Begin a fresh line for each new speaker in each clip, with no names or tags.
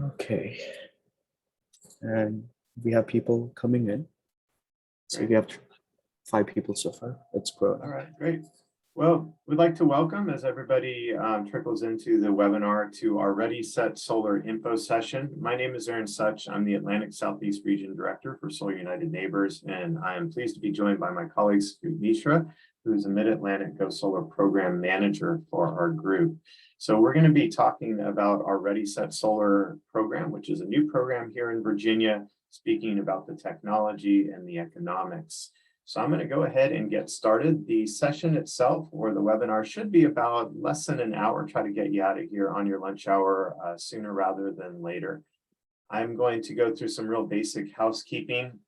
Okay, and we have people coming in. So we have 5 people so far. That's growing.
All right, great. Well, we'd like to welcome, as everybody trickles into the webinar, to our Ready Set Solar info session. My name is Aaron Such. I'm the Atlantic Southeast Region Director for Solar United Neighbors, and I am pleased to be joined by my colleague, Scoot Mishra, who is a Mid-Atlantic Go Solar Program Manager for our group. So we're going to be talking about our Ready Set Solar program, which is a new program here in Virginia, speaking about the technology and the economics. So I'm going to go ahead and get started. The session itself, or the webinar, should be about less than an hour. Try to get you out of here on your lunch hour sooner rather than later. I'm going to go through some real basic housekeeping.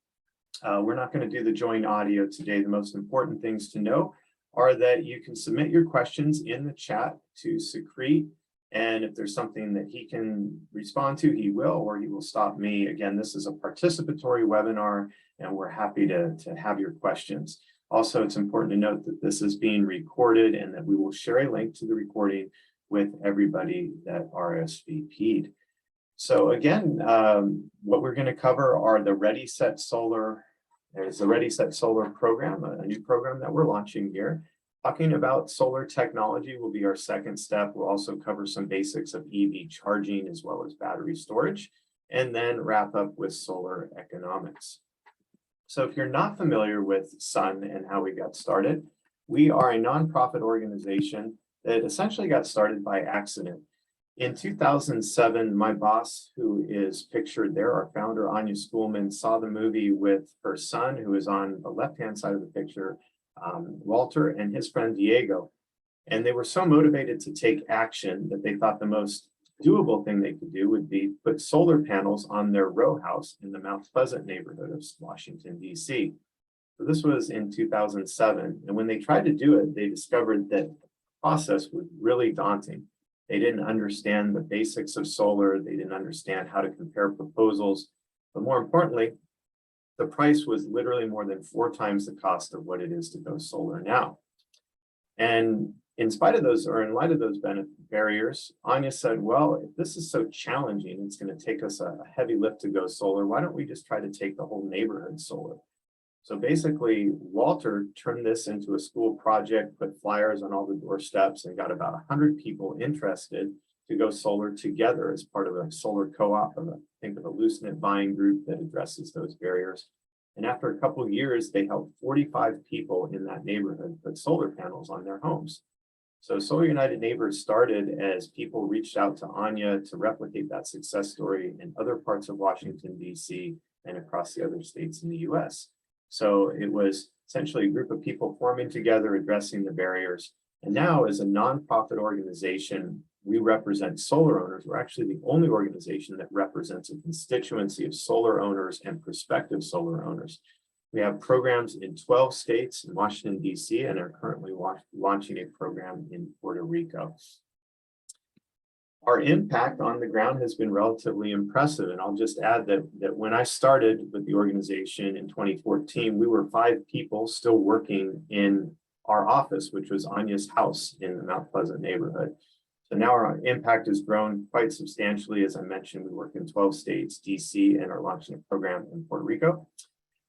We're not going to do the join audio today. The most important things to know are that you can submit your questions in the chat to Secrete. And if there's something that he can respond to, he will, or he will stop me. Again, this is a participatory webinar, and we're happy to have your questions. Also, it's important to note that this is being recorded and that we will share a link to the recording with everybody that RSVP'd. So again, what we're going to cover are the Ready Set Solar. There's the Ready Set Solar program, a new program that we're launching here. Talking about solar technology will be our second step. We'll also cover some basics of EV charging as well as battery storage, and then wrap up with solar economics. So if you're not familiar with SUN and how we got started, we are a nonprofit organization that essentially got started by accident. In 2007, my boss, who is pictured there, our founder, Anya Schoolman, saw the movie with her son, who is on the left-hand side of the picture, Walter, and his friend Diego. And they were so motivated to take action that they thought the most doable thing they could do would be put solar panels on their row house in the Mount Pleasant neighborhood of Washington, D.C. So this was in 2007. And when they tried to do it, they discovered that the process was really daunting. They didn't understand the basics of solar. They didn't understand how to compare proposals. But more importantly, the price was literally more than 4 times the cost of what it is to go solar now. And in spite of those, or in light of those barriers, Anya said, well, if this is so challenging, it's going to take us a heavy lift to go solar. Why don't we just try to take the whole neighborhood solar? So basically, Walter turned this into a school project, put flyers on all the doorsteps, and got about 100 people interested to go solar together as part of a solar co-op, think of a loose-knit buying group that addresses those barriers. And after a couple of years, they helped 45 people in that neighborhood put solar panels on their homes. So Solar United Neighbors started as people reached out to Anya to replicate that success story in other parts of Washington, D.C. and across the other states in the U.S. So it was essentially a group of people forming together, addressing the barriers. And now, as a nonprofit organization, we represent solar owners. We're actually the only organization that represents a constituency of solar owners and prospective solar owners. We have programs in 12 states in Washington, D.C., and are currently launching a program in Puerto Rico. Our impact on the ground has been relatively impressive. And I'll just add that when I started with the organization in 2014, we were 5 people still working in our office, which was Anya's house in the Mount Pleasant neighborhood. So now our impact has grown quite substantially. As I mentioned, we work in 12 states, DC, and are launching a program in Puerto Rico.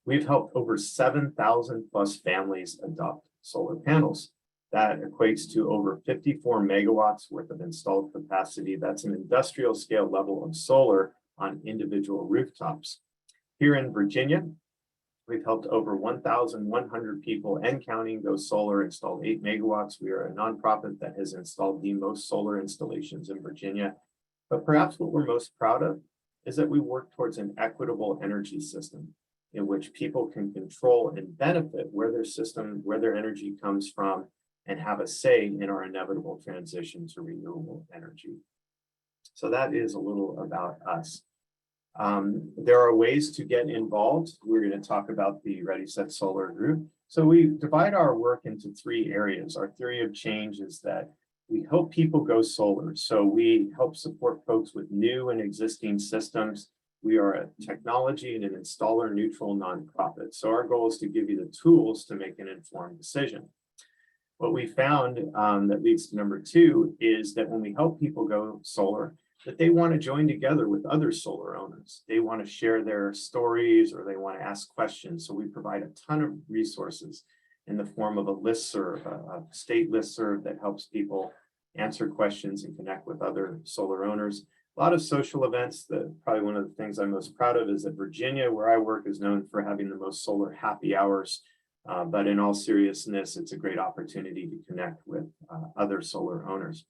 We've helped over 7,000 plus families adopt solar panels. That equates to over 54 megawatts worth of installed capacity. That's an industrial scale level of solar on individual rooftops. Here in Virginia, we've helped over 1,100 people and counting go solar, installed 8 megawatts. We are a nonprofit that has installed the most solar installations in Virginia. But perhaps what we're most proud of is that we work towards an equitable energy system in which people can control and benefit where their energy comes from, and have a say in our inevitable transition to renewable energy. So that is a little about us. There are ways to get involved. We're going to talk about the Ready Set Solar group. So we divide our work into 3 areas. Our theory of change is that we help people go solar. So we help support folks with new and existing systems. We are a technology and an installer neutral nonprofit. So our goal is to give you the tools to make an informed decision. What we found that leads to number 2 is that when we help people go solar, that they want to join together with other solar owners. They want to share their stories or they want to ask questions. So we provide a ton of resources in the form of a listserv, a state listserv that helps people answer questions and connect with other solar owners. A lot of social events. Probably one of the things I'm most proud of is that Virginia, where I work, is known for having the most solar happy hours. But in all seriousness, it's a great opportunity to connect with other solar owners.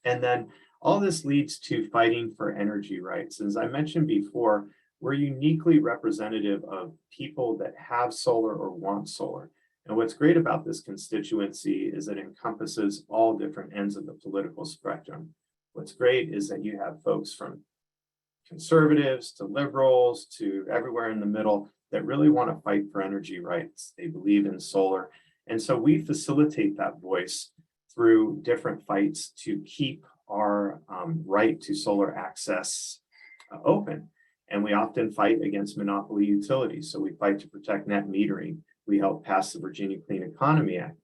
And then all this leads to fighting for energy rights. As I mentioned before, we're uniquely representative of people that have solar or want solar. And what's great about this constituency is it encompasses all different ends of the political spectrum. What's great is that you have folks from conservatives to liberals to everywhere in the middle that really want to fight for energy rights. They believe in solar. And so we facilitate that voice through different fights to keep our right to solar access open. And we often fight against monopoly utilities. So we fight to protect net metering. We helped pass the Virginia Clean Economy Act.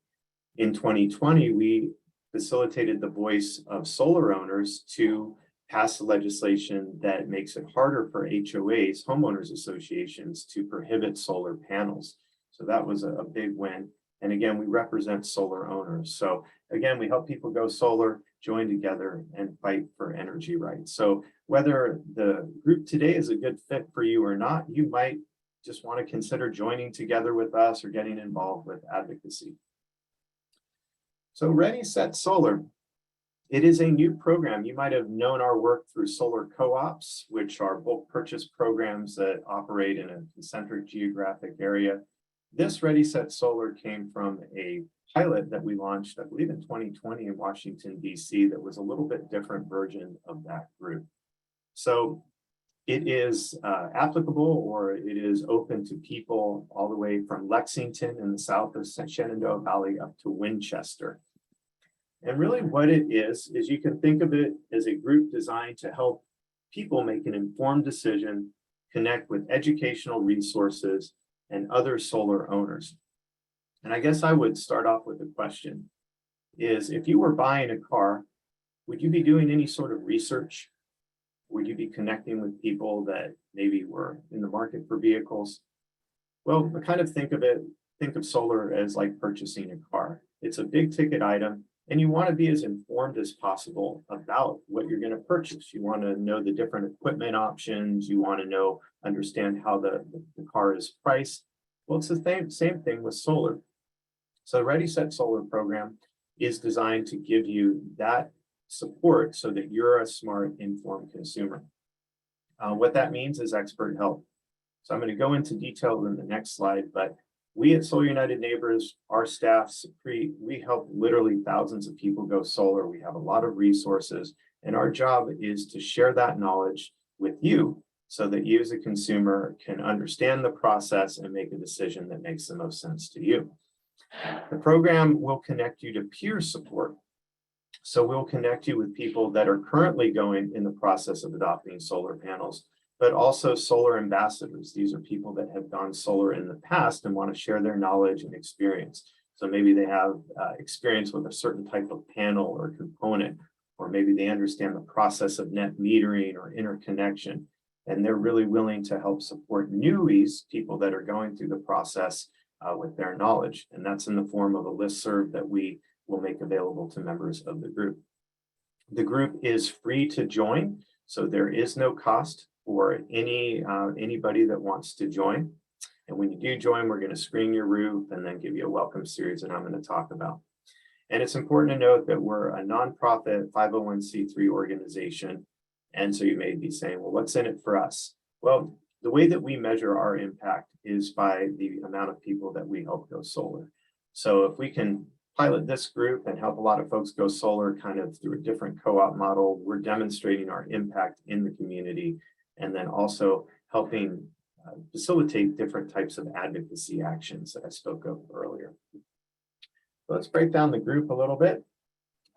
In 2020, we facilitated the voice of solar owners to pass legislation that makes it harder for HOAs, homeowners associations, to prohibit solar panels. So that was a big win. And again, we represent solar owners. So again, we help people go solar, join together, and fight for energy rights. So whether the group today is a good fit for you or not, you might just want to consider joining together with us or getting involved with advocacy. So Ready Set Solar. It is a new program. You might have known our work through solar co-ops, which are bulk purchase programs that operate in a concentric geographic area. This Ready Set Solar came from a pilot that we launched, I believe, in 2020 in Washington, D.C. that was a little bit different version of that group. So it is applicable, or it is open to people all the way from Lexington in the south of Shenandoah Valley up to Winchester. And really what it is you can think of it as a group designed to help people make an informed decision, connect with educational resources and other solar owners. And I guess I would start off with a question is, if you were buying a car, would you be doing any sort of research? Would you be connecting with people that maybe were in the market for vehicles? Well, I kind of think of solar as like purchasing a car. It's a big ticket item, and you want to be as informed as possible about what you're going to purchase. You want to know the different equipment options. You want to understand how the car is priced. Well, it's the same thing with solar. So the Ready Set Solar program is designed to give you that support so that you're a smart, informed consumer. What that means is expert help. So I'm going to go into detail in the next slide, but we at Solar United Neighbors, our staff, we help literally thousands of people go solar. We have a lot of resources, and our job is to share that knowledge with you so that you as a consumer can understand the process and make a decision that makes the most sense to you. The program will connect you to peer support. So we'll connect you with people that are currently going in the process of adopting solar panels, but also solar ambassadors. These are people that have gone solar in the past and want to share their knowledge and experience. So maybe they have experience with a certain type of panel or component, or maybe they understand the process of net metering or interconnection, and they're really willing to help support newies, people that are going through the process with their knowledge. And that's in the form of a listserv that we will make available to members of the group. The group is free to join, so there is no cost for anybody that wants to join. And when you do join, we're going to screen your roof and then give you a welcome series that I'm going to talk about. And it's important to note that we're a nonprofit 501c3 organization. And so you may be saying, well, what's in it for us? Well, the way that we measure our impact is by the amount of people that we help go solar. So if we can pilot this group and help a lot of folks go solar kind of through a different co-op model, we're demonstrating our impact in the community, and then also helping facilitate different types of advocacy actions that I spoke of earlier. So let's break down the group a little bit.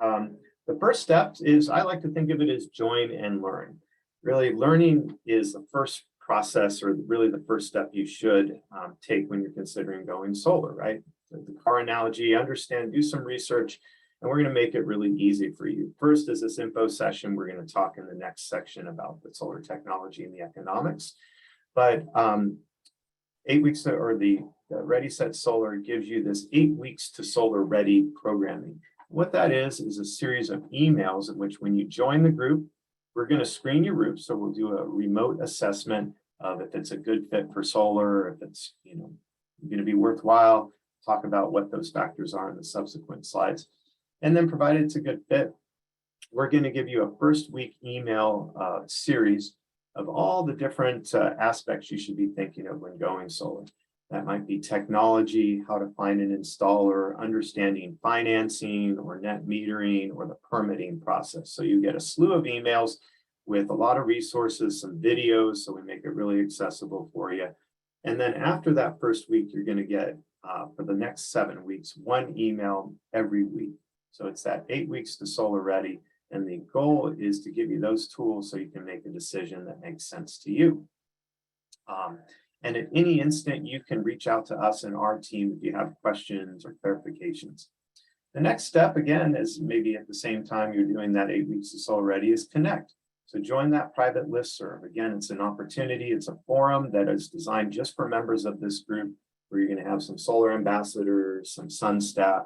The first step is, I like to think of it as join and learn. Really, learning is the first process, or really the first step you should take when you're considering going solar, right? The car analogy, understand, do some research, And we're going to make it really easy for you. First is this info session. We're going to talk in the next section about the solar technology and the economics. But 8 weeks or the Ready Set Solar gives you this 8 weeks to solar ready programming. What that is a series of emails in which when you join the group, we're going to screen your roof. So we'll do a remote assessment of if it's a good fit for solar, if it's going to be worthwhile. Talk about what those factors are in the subsequent slides. And then provided it's a good fit, we're going to give you a first week email series of all the different aspects you should be thinking of when going solar. That might be technology, how to find an installer, understanding financing or net metering or the permitting process. So you get a slew of emails with a lot of resources, some videos, so we make it really accessible for you. And then after that first week, you're going to get for the next 7 weeks, 1 email every week. So it's that 8 weeks to solar ready. And the goal is to give you those tools so you can make a decision that makes sense to you. And at any instant, you can reach out to us and our team if you have questions or clarifications. The next step, again, is maybe at the same time you're doing that 8 weeks to solar ready, is connect. So join that private listserv. Again, it's an opportunity. It's a forum that is designed just for members of this group, where you're going to have some solar ambassadors, some sun staff,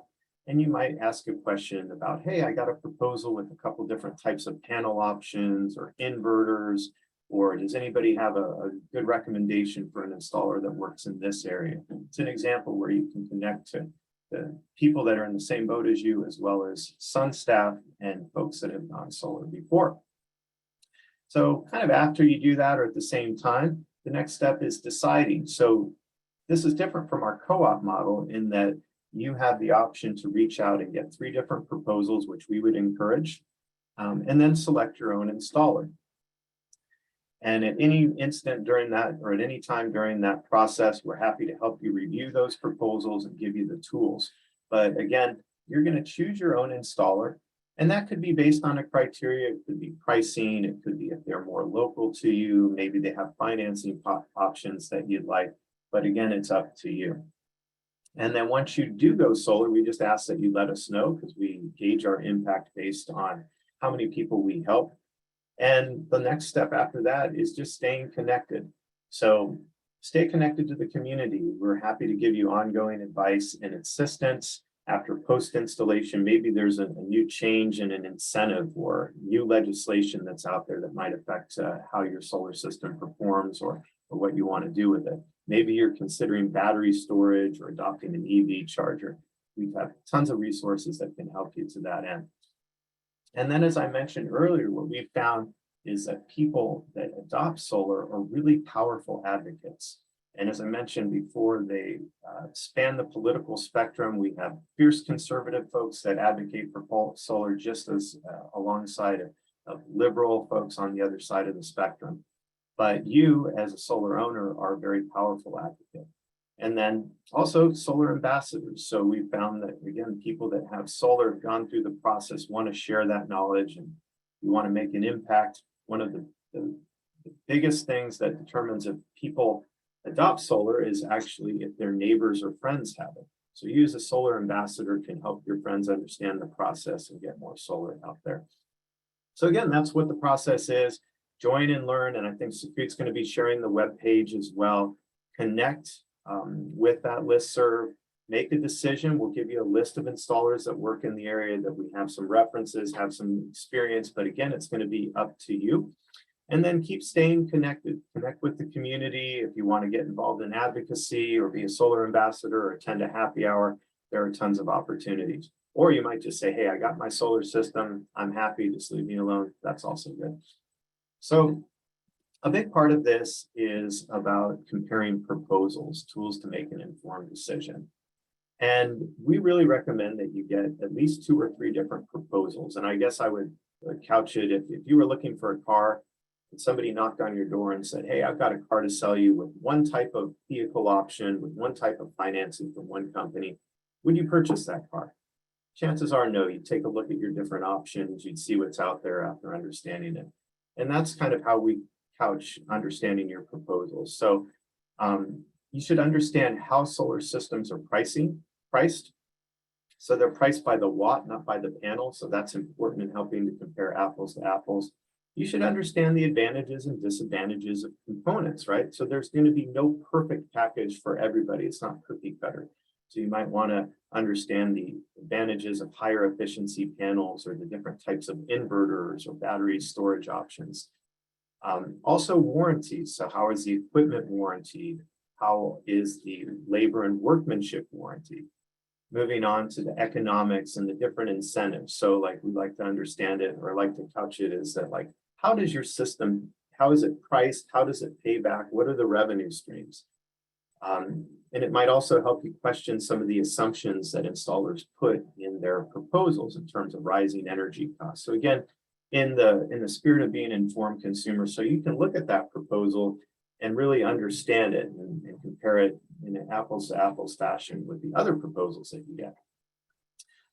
and you might ask a question about, hey, I got a proposal with a couple different types of panel options or inverters, or does anybody have a good recommendation for an installer that works in this area? It's an example where you can connect to the people that are in the same boat as you, as well as sun staff and folks that have gone solar before. So kind of after you do that or at the same time, the next step is deciding. So this is different from our co-op model in that you have the option to reach out and get 3 different proposals, which we would encourage, and then select your own installer. And at any instant during that, or at any time during that process, we're happy to help you review those proposals and give you the tools. But again, you're going to choose your own installer, and that could be based on a criteria. It could be pricing. It could be if they're more local to you. Maybe they have financing options that you'd like. But again, it's up to you. And then once you do go solar, we just ask that you let us know, because we gauge our impact based on how many people we help. And the next step after that is just staying connected. So stay connected to the community. We're happy to give you ongoing advice and assistance after post-installation. Maybe there's a new change in an incentive or new legislation that's out there that might affect how your solar system performs or what you want to do with it. Maybe you're considering battery storage or adopting an EV charger. We have tons of resources that can help you to that end. And then, as I mentioned earlier, what we've found is that people that adopt solar are really powerful advocates. And as I mentioned before, they span the political spectrum. We have fierce conservative folks that advocate for solar, just as alongside of liberal folks on the other side of the spectrum. But you, as a solar owner, are a very powerful advocate. And then also solar ambassadors. So we found that, again, people that have solar, have gone through the process, want to share that knowledge, and you want to make an impact. One of the biggest things that determines if people adopt solar is actually if their neighbors or friends have it. So you as a solar ambassador can help your friends understand the process and get more solar out there. So again, that's what the process is. Join and learn. And I think Sukhrit's going to be sharing the webpage as well. Connect with that listserv, make a decision. We'll give you a list of installers that work in the area, that we have some references, have some experience, but again, it's going to be up to you. And then keep staying connected. Connect with the community. If you want to get involved in advocacy or be a solar ambassador or attend a happy hour, there are tons of opportunities. Or you might just say, hey, I got my solar system, I'm happy, just leave me alone. That's also good. So a big part of this is about comparing proposals, tools to make an informed decision. And we really recommend that you get at least 2 or 3 different proposals. And I guess I would couch it, if you were looking for a car and somebody knocked on your door and said, hey, I've got a car to sell you with one type of vehicle option, with one type of financing from one company, would you purchase that car? Chances are no. You'd take a look at your different options, you'd see what's out there after understanding it. And that's kind of how we couch understanding your proposals. So you should understand how solar systems are priced. So they're priced by the watt, not by the panel. So that's important in helping to compare apples to apples. You should understand the advantages and disadvantages of components, right? So there's going to be no perfect package for everybody. It's not cookie cutter. So you might want to understand the advantages of higher efficiency panels or the different types of inverters or battery storage options. Also warranties. So how is the equipment warranted? How is the labor and workmanship warranty? Moving on to the economics and the different incentives. So like we like to understand it or like to couch it is that like, how does your system, how is it priced? How does it pay back? What are the revenue streams? And it might also help you question some of the assumptions that installers put in their proposals in terms of rising energy costs. So again, in the spirit of being informed consumers, so you can look at that proposal and really understand it and compare it in an apples to apples fashion with the other proposals that you get.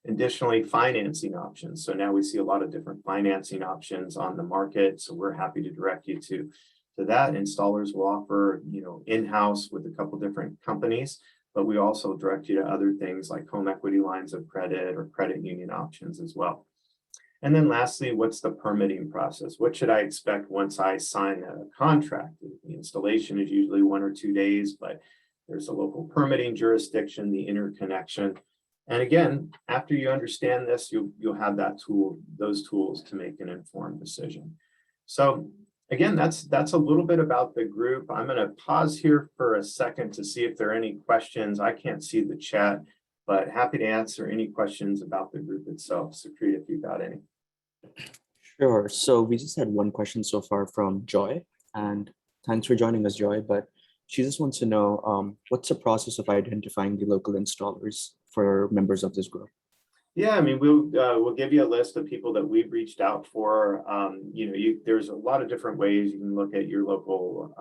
Additionally, financing options. So now we see a lot of different financing options on the market. So we're happy to direct you to that. Installers will offer, in-house with a couple different companies, but we also direct you to other things like home equity lines of credit or credit union options as well. And then lastly, what's the permitting process? What should I expect once I sign a contract? The installation is usually 1 or 2 days, but there's a local permitting jurisdiction, the interconnection. And again, after you understand this, you'll have those tools to make an informed decision. So again, that's a little bit about the group. I'm going to pause here for a second to see if there are any questions. I can't see the chat, but happy to answer any questions about the group itself. Sucrit, if you got any.
Sure. So we just had one question so far from Joy, and thanks for joining us, Joy. But she just wants to know what's the process of identifying the local installers for members of this group?
Yeah, I mean, we'll give you a list of people that we've reached out for. There's a lot of different ways you can look at your local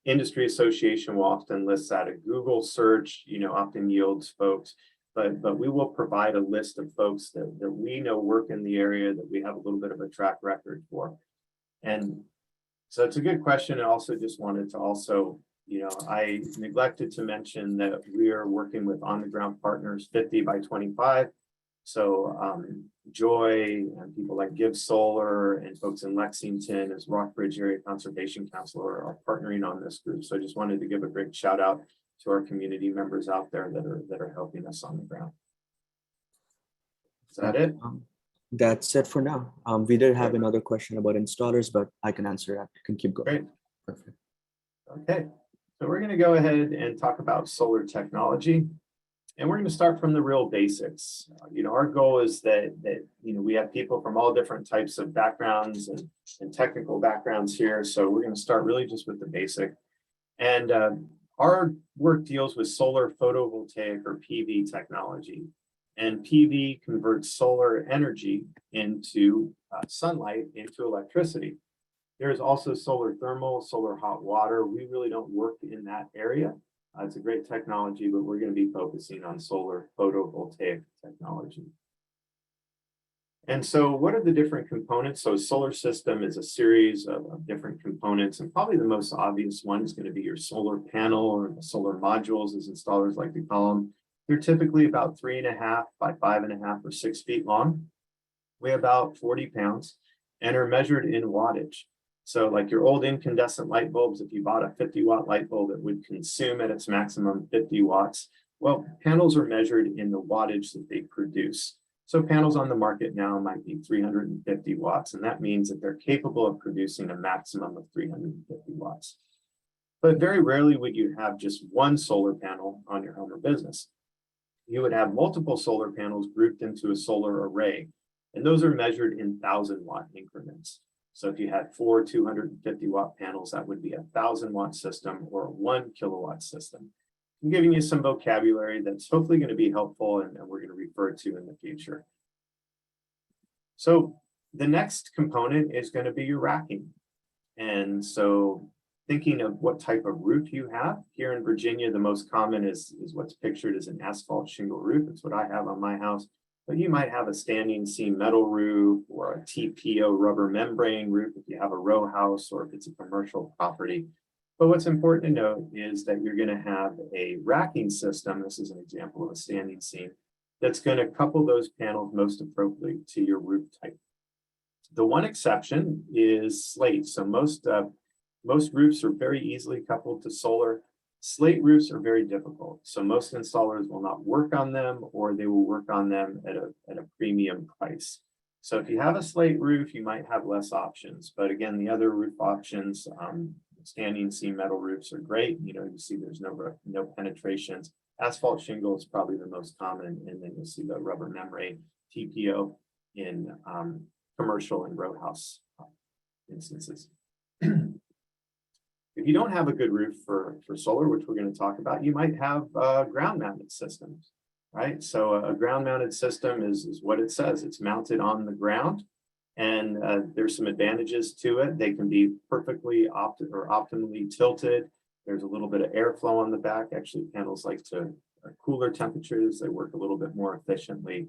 industry association. Will often list that. A Google search, often yields folks. But we will provide a list of folks that we know work in the area that we have a little bit of a track record for. And so it's a good question. I also just wanted to I neglected to mention that we are working with on the ground partners 50 by 25. So Joy and people like Give Solar and folks in Lexington as Rockbridge Area Conservation Council are partnering on this group. So I just wanted to give a great shout out to our community members out there that are helping us on the ground. Is that it?
That's it for now. We did have another question about installers, but I can answer that. You can keep going.
Great.
Perfect.
Okay, so we're going to go ahead and talk about solar technology. And we're going to start from the real basics. Our goal is that we have people from all different types of backgrounds and technical backgrounds here. So we're going to start really just with the basic. And our work deals with solar photovoltaic or PV technology. And PV converts solar energy into sunlight into electricity. There's also solar thermal, solar hot water. We really don't work in that area. It's a great technology, but we're going to be focusing on solar photovoltaic technology. And so what are the different components? So a solar system is a series of different components, and probably the most obvious one is going to be your solar panel or the solar modules, as installers like to call them. They're typically about 3.5 by 5.5 or 6 feet long, weigh about 40 pounds, and are measured in wattage. So like your old incandescent light bulbs, if you bought a 50-watt light bulb, it would consume at its maximum 50 watts. Well, panels are measured in the wattage that they produce. So panels on the market now might be 350 watts, and that means that they're capable of producing a maximum of 350 watts. But very rarely would you have just one solar panel on your home or business. You would have multiple solar panels grouped into a solar array, and those are measured in 1,000-watt increments. So if you had 4 250-watt panels, that would be a 1,000-watt system or a 1 kilowatt system. I'm giving you some vocabulary that's hopefully going to be helpful and we're going to refer to in the future. So the next component is going to be your racking. And so thinking of what type of roof you have, here in Virginia, the most common is what's pictured as an asphalt shingle roof. That's what I have on my house. But you might have a standing seam metal roof or a TPO rubber membrane roof if you have a row house or if it's a commercial property. But what's important to note is that you're going to have a racking system. This is an example of a standing seam that's going to couple those panels most appropriately to your roof type. The one exception is slate. So most roofs are very easily coupled to solar. Slate roofs are very difficult. So most installers will not work on them, or they will work on them at a premium price. So if you have a slate roof, you might have less options. But again, the other roof options, standing seam metal roofs are great. You see there's no penetrations. Asphalt shingle is probably the most common, and then you'll see the rubber membrane TPO in commercial and row house instances. If you don't have a good roof for solar, which we're going to talk about, you might have ground mounted systems, right? So a ground mounted system is what it says. It's mounted on the ground, and there's some advantages to it. They can be perfectly optimally tilted. There's a little bit of airflow on the back. Actually, panels like to cooler temperatures. They work a little bit more efficiently.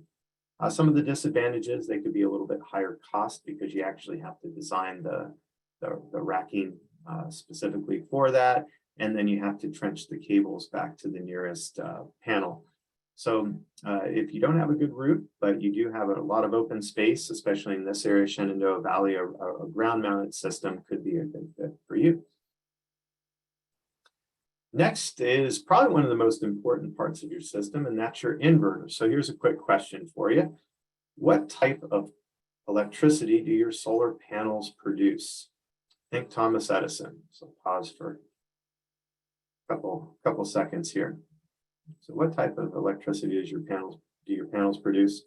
Some of the disadvantages, they could be a little bit higher cost because you actually have to design the racking specifically for that. And then you have to trench the cables back to the nearest panel. So if you don't have a good roof, but you do have a lot of open space, especially in this area, Shenandoah Valley, a ground mounted system could be a good fit for you. Next is probably one of the most important parts of your system, and that's your inverter. So here's a quick question for you. What type of electricity do your solar panels produce? Think Thomas Edison. So pause for a couple seconds here. So what type of electricity do your panels produce?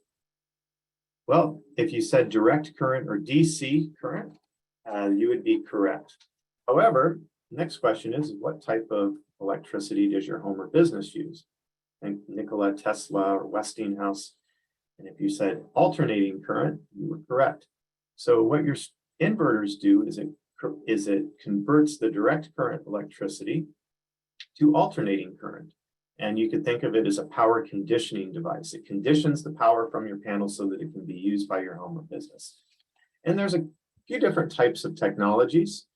Well, if you said direct current or DC current, you would be correct. However, next question is, what type of electricity does your home or business use? Think Nikola Tesla or Westinghouse. And if you said alternating current, you were correct. So what your inverters do is it converts the direct current electricity to alternating current. And you could think of it as a power conditioning device. It conditions the power from your panel so that it can be used by your home or business. And there's a few different types of technologies.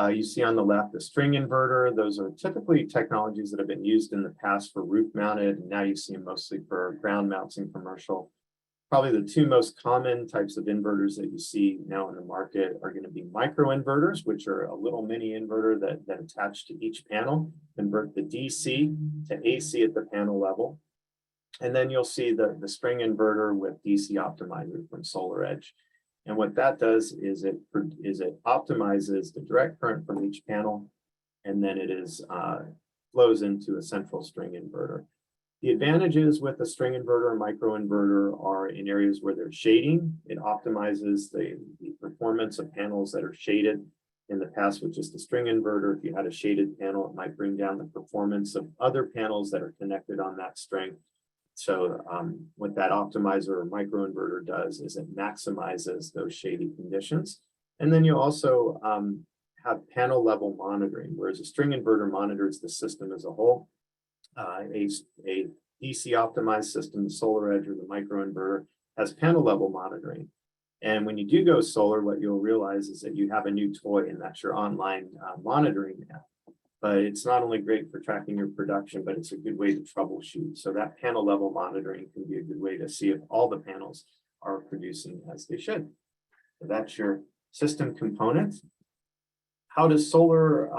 You see on the left the string inverter. Those are typically technologies that have been used in the past for roof mounted, and now you see them mostly for ground mounts and commercial. Probably the two most common types of inverters that you see now in the market are going to be micro inverters, which are a little mini inverter that attach to each panel, convert the DC to AC at the panel level. And then you'll see the string inverter with DC optimizer from SolarEdge. And what that does is it optimizes the direct current from each panel, and then it flows into a central string inverter. The advantages with a string inverter or micro inverter are in areas where there's shading. It optimizes the performance of panels that are shaded. In the past, with just a string inverter, if you had a shaded panel, it might bring down the performance of other panels that are connected on that string. So what that optimizer or micro inverter does is it maximizes those shady conditions. And then you also have panel level monitoring, whereas a string inverter monitors the system as a whole. A DC optimized system, the SolarEdge or the micro inverter, has panel level monitoring. And when you do go solar, what you'll realize is that you have a new toy, and that's your online monitoring app. But it's not only great for tracking your production, but it's a good way to troubleshoot. So that panel level monitoring can be a good way to see if all the panels are producing as they should. So that's your system component. How does solar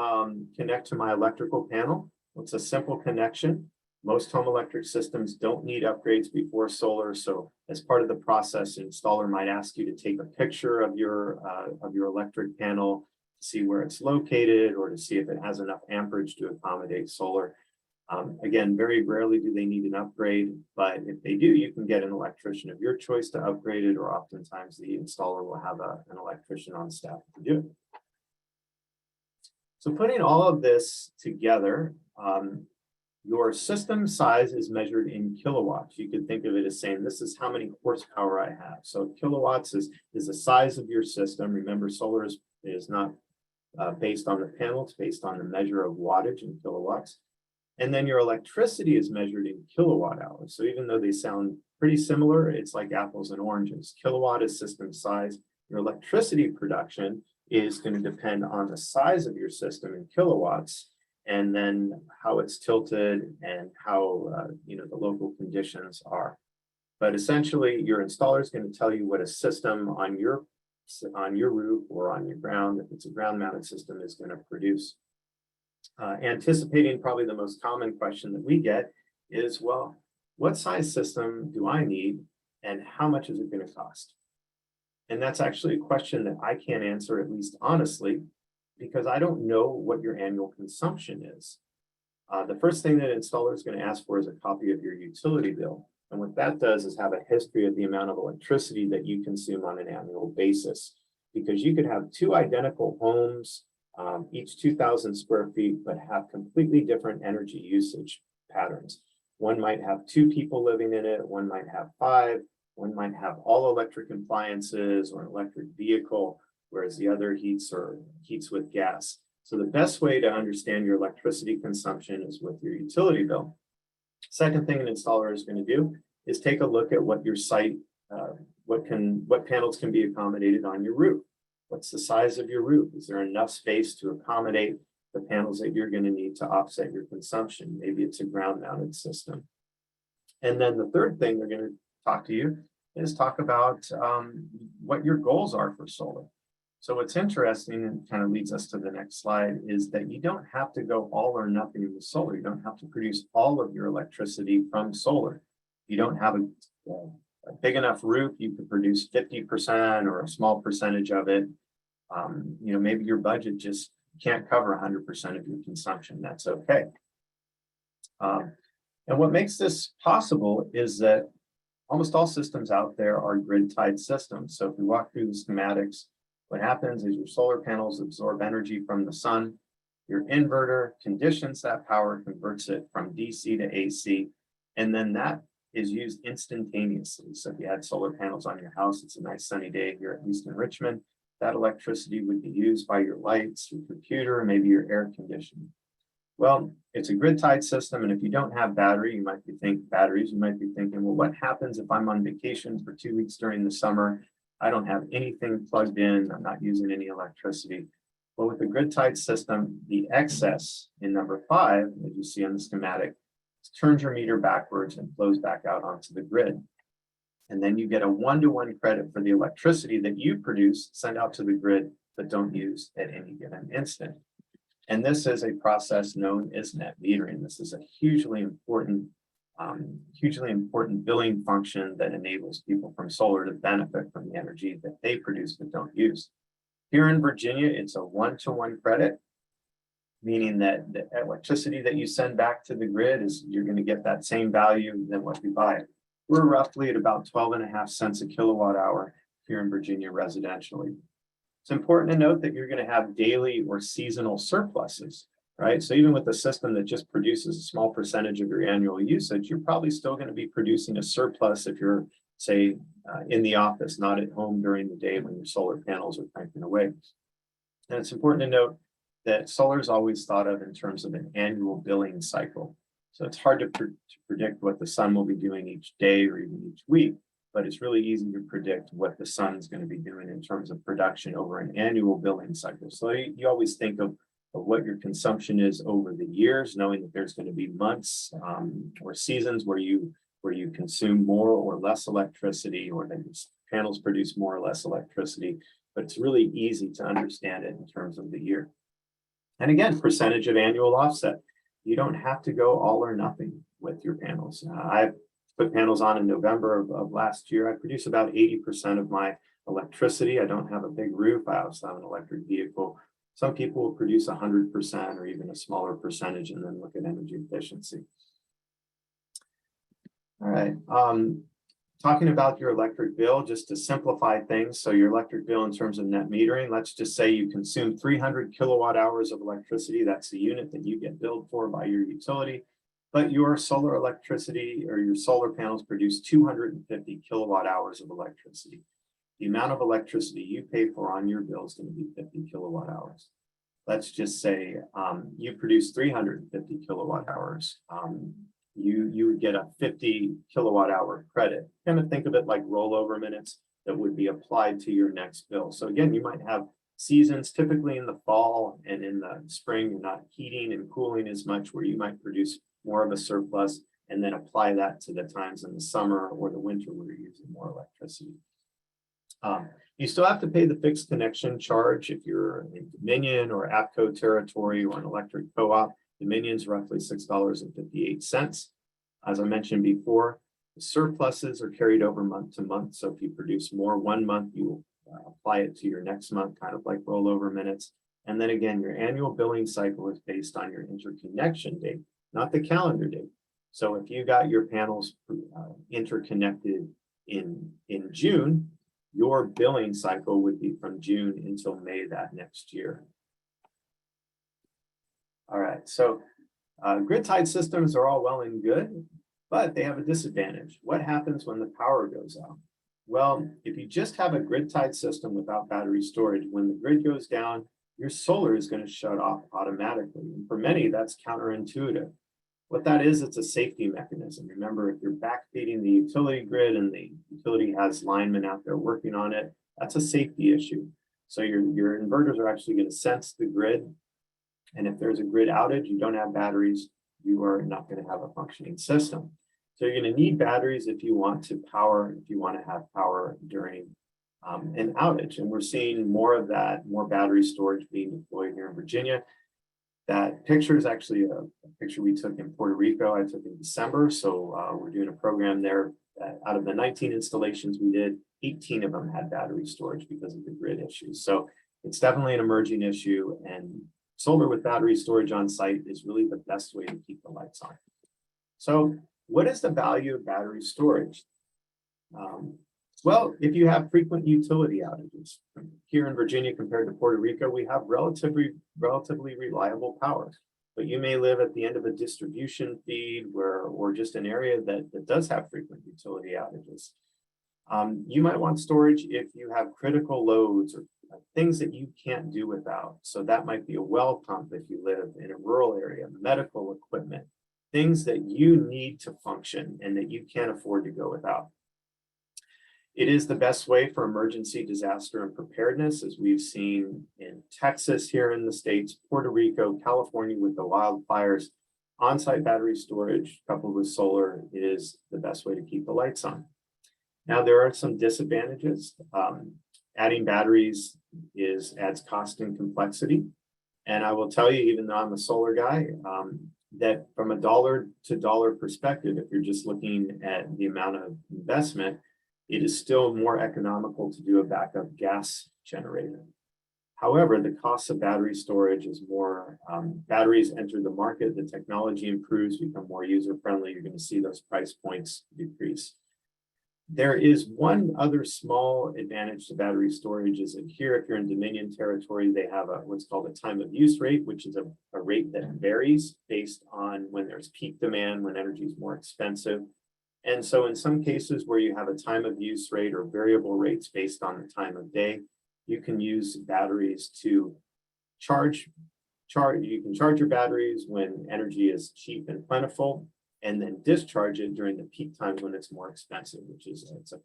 connect to my electrical panel? Well, it's a simple connection. Most home electric systems don't need upgrades before solar. So as part of the process, the installer might ask you to take a picture of your electric panel, see where it's located, or to see if it has enough amperage to accommodate solar. Again, very rarely do they need an upgrade, but if they do, you can get an electrician of your choice to upgrade it, or oftentimes the installer will have an electrician on staff to do it. So putting all of this together, your system size is measured in kilowatts. You could think of it as saying, this is how many horsepower I have. So kilowatts is the size of your system. Remember, solar is not based on the panel, it's based on the measure of wattage in kilowatts. And then your electricity is measured in kilowatt hours. So even though they sound pretty similar, it's like apples and oranges. Kilowatt is system size. Your electricity production is going to depend on the size of your system in kilowatts, and then how it's tilted and how the local conditions are. But essentially, your installer is going to tell you what a system on your roof or on your ground, if it's a ground mounted system, is going to produce. Anticipating probably the most common question that we get is, well, what size system do I need and how much is it going to cost? And that's actually a question that I can't answer, at least honestly, because I don't know what your annual consumption is. The first thing that an installer is going to ask for is a copy of your utility bill. And what that does is have a history of the amount of electricity that you consume on an annual basis. Because you could have two identical homes, each 2,000 square feet, but have completely different energy usage patterns. One might have two people living in it, one might have five, one might have all electric appliances or an electric vehicle, whereas the other heats with gas. So the best way to understand your electricity consumption is with your utility bill. Second thing an installer is going to do is take a look at what your site, what panels can be accommodated on your roof. What's the size of your roof? Is there enough space to accommodate the panels that you're going to need to offset your consumption? Maybe it's a ground mounted system. And then the third thing they're going to talk to you is talk about what your goals are for solar. So what's interesting, and kind of leads us to the next slide, is that you don't have to go all or nothing with solar. You don't have to produce all of your electricity from solar. You don't have a big enough roof, you could produce 50% or a small percentage of it. Maybe your budget just can't cover 100% of your consumption. That's okay. And what makes this possible is that almost all systems out there are grid-tied systems. So if we walk through the schematics, what happens is your solar panels absorb energy from the sun. Your inverter conditions that power, converts it from DC to AC, and then that is used instantaneously. So if you had solar panels on your house, it's a nice sunny day here, at least in Richmond, that electricity would be used by your lights, your computer, maybe your air conditioning. Well, it's a grid-tied system, and if you don't have batteries, you might be thinking, well, what happens if I'm on vacation for 2 weeks during the summer? I don't have anything plugged in, I'm not using any electricity. Well, with the grid-tied system, the excess in number 5, as you see on the schematic, turns your meter backwards and flows back out onto the grid. And then you get a 1-to-1 credit for the electricity that you produce, send out to the grid, but don't use at any given instant. And this is a process known as net metering. This is a hugely important billing function that enables people from solar to benefit from the energy that they produce but don't use. Here in Virginia, it's a 1-to-1 credit, meaning that the electricity that you send back to the grid is you're going to get that same value than what you buy. We're roughly at about 12.5 cents a kilowatt hour here in Virginia residentially. It's important to note that you're going to have daily or seasonal surpluses, right? So even with a system that just produces a small percentage of your annual usage, you're probably still going to be producing a surplus if you're, say, in the office, not at home during the day when your solar panels are cranking away. And it's important to note that solar is always thought of in terms of an annual billing cycle. So it's hard to predict what the sun will be doing each day or even each week, but it's really easy to predict what the sun is going to be doing in terms of production over an annual billing cycle. So you always think of what your consumption is over the years, knowing that there's going to be months or seasons where you consume more or less electricity, or that your panels produce more or less electricity, but it's really easy to understand it in terms of the year. And again, percentage of annual offset. You don't have to go all or nothing with your panels. I put panels on in November of last year. I produce about 80% of my electricity. I don't have a big roof. I also have an electric vehicle. Some people will produce 100% or even a smaller percentage and then look at energy efficiency. All right. Talking about your electric bill, just to simplify things. So your electric bill in terms of net metering, let's just say you consume 300 kilowatt hours of electricity. That's the unit that you get billed for by your utility. But your solar electricity or your solar panels produce 250 kilowatt hours of electricity. The amount of electricity you pay for on your bill is going to be 50 kilowatt hours. Let's just say you produce 350 kilowatt hours. You would get a 50 kilowatt hour credit. Kind of think of it like rollover minutes that would be applied to your next bill. So again, you might have seasons, typically in the fall and in the spring, you're not heating and cooling as much, where you might produce more of a surplus. and then apply that to the times in the summer or the winter where you're using more electricity. You still have to pay the fixed connection charge if you're in Dominion or APCO territory or an electric co-op. Dominion's roughly $6.58. As I mentioned before, the surpluses are carried over month to month. So if you produce more one month, you apply it to your next month, kind of like rollover minutes. And then again, your annual billing cycle is based on your interconnection date, not the calendar date. So if you got your panels interconnected in June, your billing cycle would be from June until May that next year. All right, so grid-tied systems are all well and good, but they have a disadvantage. What happens when the power goes out? Well, if you just have a grid-tied system without battery storage, when the grid goes down, your solar is going to shut off automatically. And for many, that's counterintuitive. What that is, it's a safety mechanism. Remember, if you're backfeeding the utility grid and the utility has linemen out there working on it, that's a safety issue. So your inverters are actually going to sense the grid. And if there's a grid outage, you don't have batteries, you are not going to have a functioning system. So you're going to need batteries if you want to have power during an outage. And we're seeing more of that, more battery storage being deployed here in Virginia. That picture is actually a picture we took in Puerto Rico. I took in December. So we're doing a program there. Out of the 19 installations we did, 18 of them had battery storage because of the grid issues. So it's definitely an emerging issue, and solar with battery storage on site is really the best way to keep the lights on. So what is the value of battery storage? Well, if you have frequent utility outages here in Virginia compared to Puerto Rico, we have relatively reliable power. But you may live at the end of a distribution feed or just an area that does have frequent utility outages. You might want storage if you have critical loads or things that you can't do without. So that might be a well pump if you live in a rural area, medical equipment, things that you need to function and that you can't afford to go without. It is the best way for emergency disaster and preparedness, as we've seen in Texas here in the States, Puerto Rico, California with the wildfires. On-site battery storage coupled with solar is the best way to keep the lights on. Now, there are some disadvantages. Adding batteries adds cost and complexity. And I will tell you, even though I'm a solar guy, that from a dollar to dollar perspective, if you're just looking at the amount of investment, it is still more economical to do a backup gas generator. However, the cost of battery storage is more, batteries enter the market, the technology improves, become more user-friendly, you're going to see those price points decrease. There is one other small advantage to battery storage is that here, if you're in Dominion territory, they have what's called a time of use rate, which is a rate that varies based on when there's peak demand, when energy is more expensive. And so in some cases where you have a time of use rate or variable rates based on the time of day, you can use batteries to charge. You can charge your batteries when energy is cheap and plentiful, and then discharge it during the peak times when it's more expensive, it's a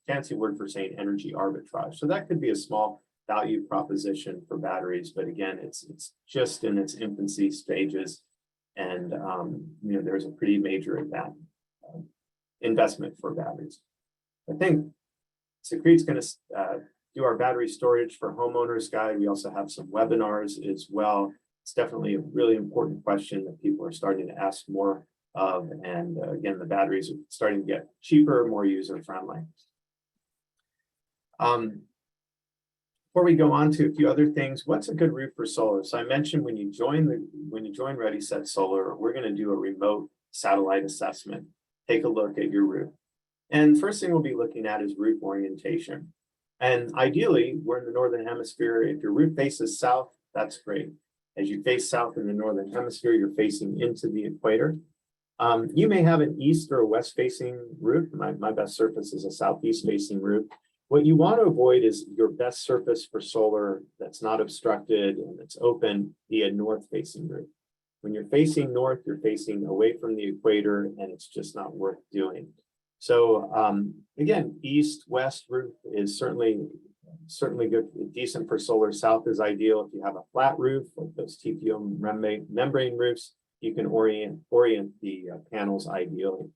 fancy word for saying energy arbitrage. So that could be a small value proposition for batteries, but again, it's just in its infancy stages, and there's a pretty major investment for batteries. I think Secret's going to do our battery storage for homeowners guide. We also have some webinars as well. It's definitely a really important question that people are starting to ask more of. And again, the batteries are starting to get cheaper, more user-friendly. Before we go on to a few other things, what's a good roof for solar? So I mentioned when you join Ready Set Solar, we're going to do a remote satellite assessment. Take a look at your roof. And first thing we'll be looking at is roof orientation. And ideally, we're in the Northern Hemisphere. If your roof faces south, that's great. As you face south in the Northern Hemisphere, you're facing into the equator. You may have an east or a west facing roof. My best surface is a southeast facing roof. What you want to avoid is your best surface for solar that's not obstructed and that's open be a north facing roof. When you're facing north, you're facing away from the equator, and it's just not worth doing. So again, east-west roof is certainly good, decent for solar. South is ideal if you have a flat roof, like those TPO membrane roofs. you can orient the panels ideally.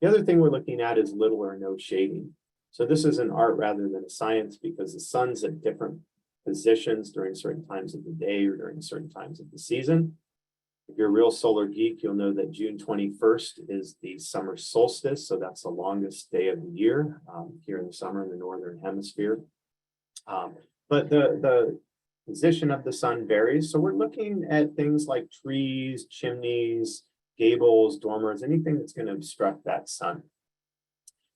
The other thing we're looking at is little or no shading. So this is an art rather than a science because the sun's at different positions during certain times of the day or during certain times of the season. If you're a real solar geek, you'll know that June 21st is the summer solstice. So that's the longest day of the year here in the summer in the Northern Hemisphere. But the position of the sun varies. So we're looking at things like trees, chimneys, gables, dormers, anything that's going to obstruct that sun.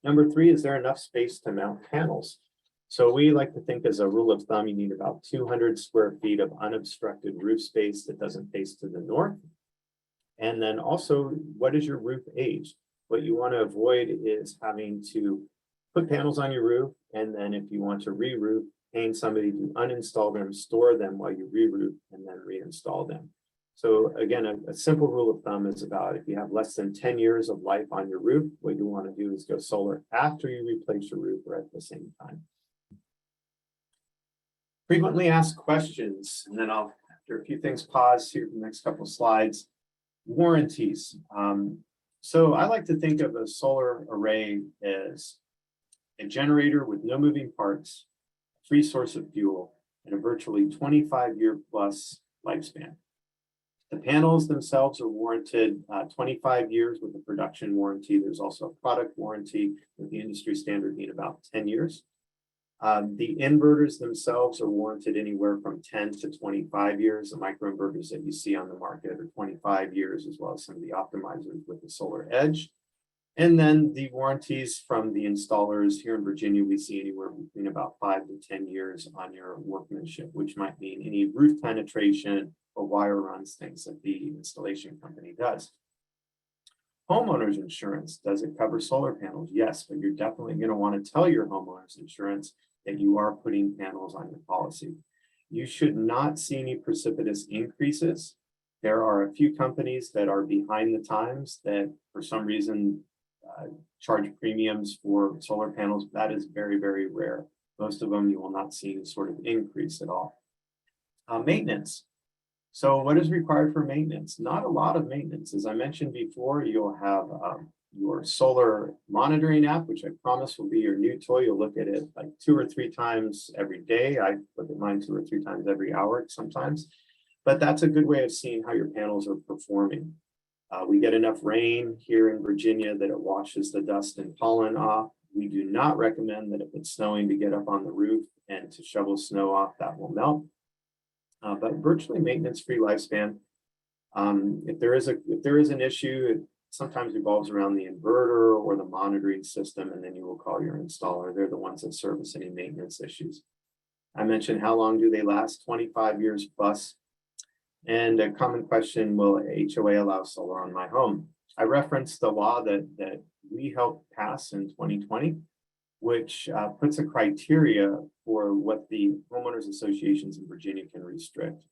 Number three, is there enough space to mount panels? So we like to think as a rule of thumb, you need about 200 square feet of unobstructed roof space that doesn't face to the north. And then also, what is your roof age? What you want to avoid is having to put panels on your roof, and then if you want to re-roof, paying somebody to uninstall them, store them while you re-roof, and then reinstall them. So again, a simple rule of thumb is about if you have less than 10 years of life on your roof, what you want to do is go solar after you replace your roof or at the same time. Frequently asked questions, and then I'll, after a few things, pause here for the next couple of slides. Warranties. So I like to think of a solar array as a generator with no moving parts, free source of fuel, and a virtually 25-year plus lifespan. The panels themselves are warranted 25 years with a production warranty. There's also a product warranty, with the industry standard being about 10 years. The inverters themselves are warranted anywhere from 10 to 25 years. The microinverters that you see on the market are 25 years, as well as some of the optimizers with the Solar Edge. And then the warranties from the installers here in Virginia, we see anywhere between about 5 to 10 years on your workmanship, which might mean any roof penetration or wire runs, things that the installation company does. Homeowners insurance, does it cover solar panels? Yes, but you're definitely going to want to tell your homeowners insurance that you are putting panels on your policy. You should not see any precipitous increases. There are a few companies that are behind the times that for some reason charge premiums for solar panels. That is very, very rare. Most of them you will not see any sort of increase at all. Maintenance. So what is required for maintenance? Not a lot of maintenance. As I mentioned before, you'll have your solar monitoring app, which I promise will be your new toy. You'll look at it like 2 or 3 times every day. I look at mine 2 or 3 times every hour sometimes, but that's a good way of seeing how your panels are performing. We get enough rain here in Virginia that it washes the dust and pollen off. We do not recommend that if it's snowing to get up on the roof and to shovel snow off, that will melt. But virtually maintenance-free lifespan. If there is an issue, it sometimes revolves around the inverter or the monitoring system, and then you will call your installer. They're the ones that service any maintenance issues. I mentioned how long do they last? 25 years plus. And a common question, will HOA allow solar on my home? I referenced the law that we helped pass in 2020, which puts a criteria for what the homeowners associations in Virginia can restrict.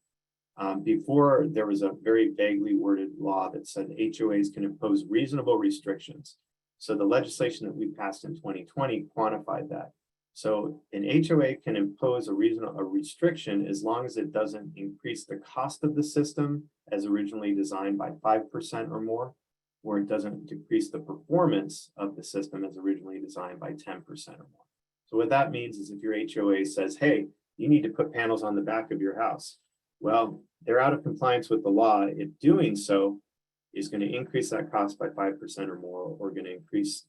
Before, there was a very vaguely worded law that said HOAs can impose reasonable restrictions. So the legislation that we passed in 2020 quantified that. So an HOA can impose a restriction as long as it doesn't increase the cost of the system as originally designed by 5% or more, or it doesn't decrease the performance of the system as originally designed by 10% or more. So what that means is if your HOA says, hey, you need to put panels on the back of your house, well, they're out of compliance with the law. If doing so is going to increase that cost by 5% or more, or going to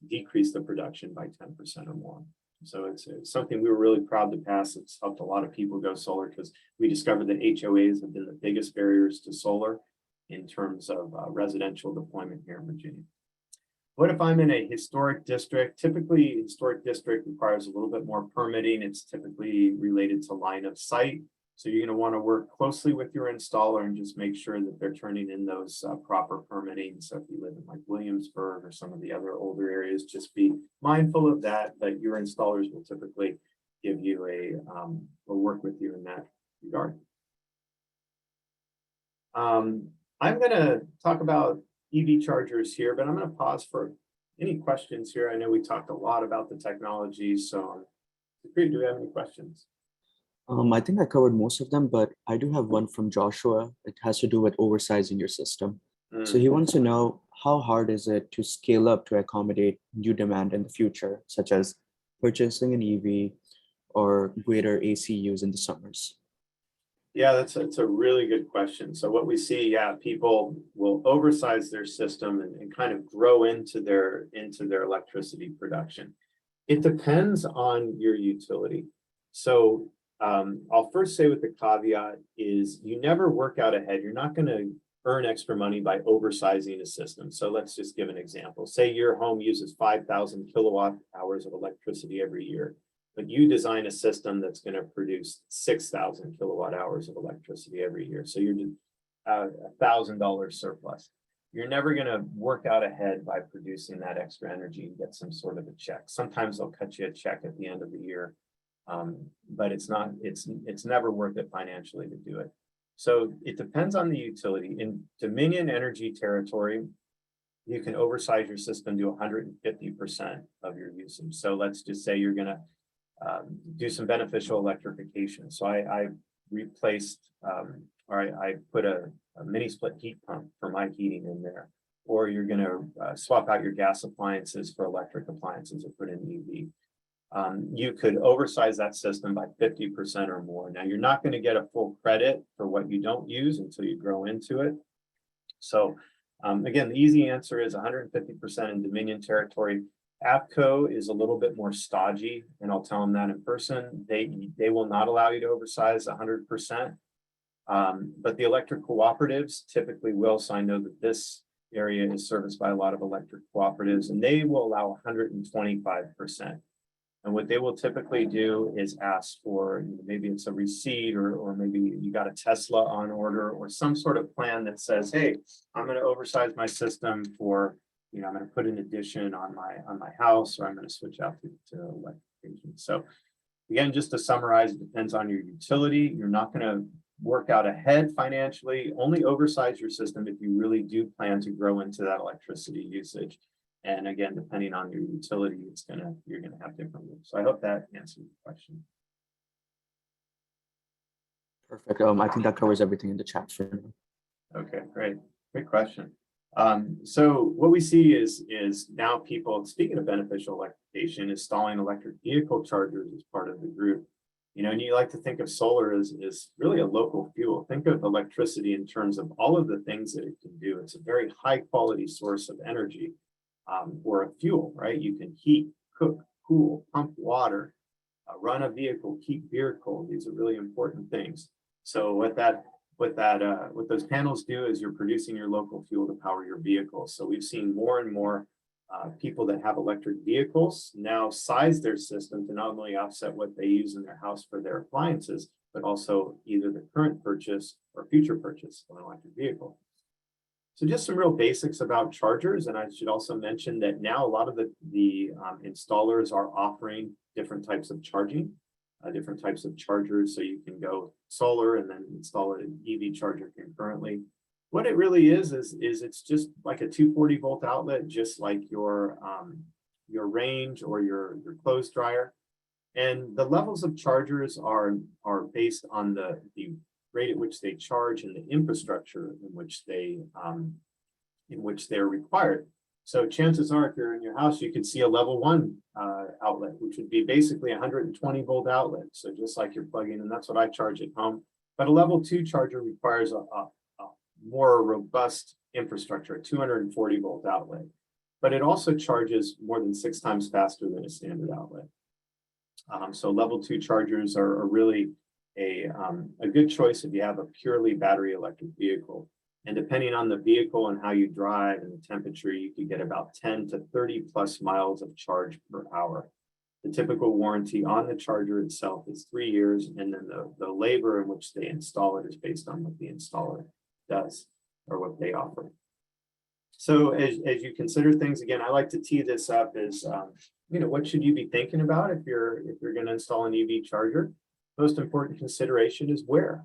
decrease the production by 10% or more. So it's something we were really proud to pass. It's helped a lot of people go solar because we discovered that HOAs have been the biggest barriers to solar in terms of residential deployment here in Virginia. What if I'm in a historic district? Typically, historic district requires a little bit more permitting. It's typically related to line of sight. So you're going to want to work closely with your installer and just make sure that they're turning in those proper permitting. So if you live in like Williamsburg or some of the other older areas, just be mindful of that, but your installers will typically give you or work with you in that regard. I'm going to talk about EV chargers here, but I'm going to pause for any questions here. I know we talked a lot about the technology, so do we have any questions?
I think I covered most of them, but I do have one from Joshua. It has to do with oversizing your system. So he wants to know, how hard is it to scale up to accommodate new demand in the future, such as purchasing an EV or greater AC use in the summers?
Yeah, that's a really good question. So what we see, yeah, people will oversize their system and kind of grow into their electricity production. It depends on your utility. So I'll first say with the caveat is you never work out ahead. You're not going to earn extra money by oversizing a system. So let's just give an example. Say your home uses 5,000 kilowatt hours of electricity every year, but you design a system that's going to produce 6,000 kilowatt hours of electricity every year. So you're $1,000 surplus. You're never going to work out ahead by producing that extra energy and get some sort of a check. Sometimes they'll cut you a check at the end of the year, but it's never worth it financially to do it. So it depends on the utility. In Dominion Energy territory, you can oversize your system to 150% of your usage. So let's just say you're going to do some beneficial electrification. So I replaced I put a mini split heat pump for my heating in there, or you're going to swap out your gas appliances for electric appliances or put in EV. You could oversize that system by 50% or more. Now, you're not going to get a full credit for what you don't use until you grow into it. So again, the easy answer is 150% in Dominion territory. APCO is a little bit more stodgy, and I'll tell them that in person. They will not allow you to oversize 100%. But the electric cooperatives typically will. So I know that this area is serviced by a lot of electric cooperatives, and they will allow 125%. And what they will typically do is ask for, maybe it's a receipt, or maybe you got a Tesla on order, or some sort of plan that says, hey, I'm going to oversize my system for, I'm going to put an addition on my house, or I'm going to switch out to electrification. So again, just to summarize, it depends on your utility. You're not going to work out ahead financially. Only oversize your system if you really do plan to grow into that electricity usage. And again, depending on your utility, you're gonna have different rules. So I hope that answers the question.
Perfect. I think that covers everything in the chat for now.
Okay, great question. So what we see is now people, speaking of beneficial electrification, installing electric vehicle chargers as part of the group. And you like to think of solar as really a local fuel. Think of electricity in terms of all of the things that it can do. It's a very high quality source of energy. Or a fuel, right? You can heat, cook, cool, pump water, run a vehicle, keep beer cold. These are really important things. So what those panels do is you're producing your local fuel to power your vehicles. So we've seen more and more people that have electric vehicles now size their system to not only offset what they use in their house for their appliances, but also either the current purchase or future purchase of an electric vehicle. So just some real basics about chargers. And I should also mention that now a lot of the installers are offering different types of charging, different types of chargers. So you can go solar and then install an EV charger concurrently. What it really is it's just like a 240 volt outlet, just like your range or your clothes dryer. And the levels of chargers are based on the rate at which they charge and the infrastructure in which they're required. So chances are, if you're in your house, you could see a level 1 outlet, which would be basically 120 volt outlet. So just like you're plugging in, that's what I charge at home. But a level 2 charger requires a more robust infrastructure, a 240 volt outlet. But it also charges more than 6 times faster than a standard outlet. So level 2 chargers are really a good choice if you have a purely battery electric vehicle. And depending on the vehicle and how you drive and the temperature, you could get about 10 to 30 plus miles of charge per hour. The typical warranty on the charger itself is 3 years, and then the labor in which they install it is based on what the installer does or what they offer. So as you consider things, again, I like to tee this up as, what should you be thinking about if you're going to install an EV charger? Most important consideration is where.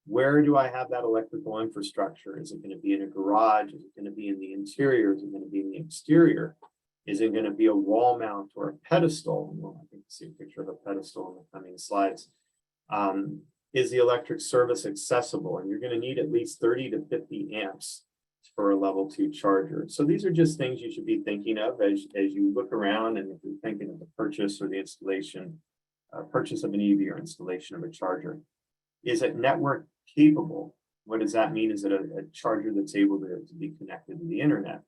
Where do I have that electrical infrastructure? Is it going to be in a garage? Is it going to be in the interior? Is it going to be in the exterior? Is it going to be a wall mount or a pedestal? Well, I think you see a picture of a pedestal in the coming slides. Is the electric service accessible? And you're going to need at least 30 to 50 amps for a level 2 charger. So these are just things you should be thinking of as you look around and if you're thinking of the purchase or the installation, purchase of an EV or installation of a charger. Is it network capable? What does that mean? Is it a charger that's able to be connected to the internet?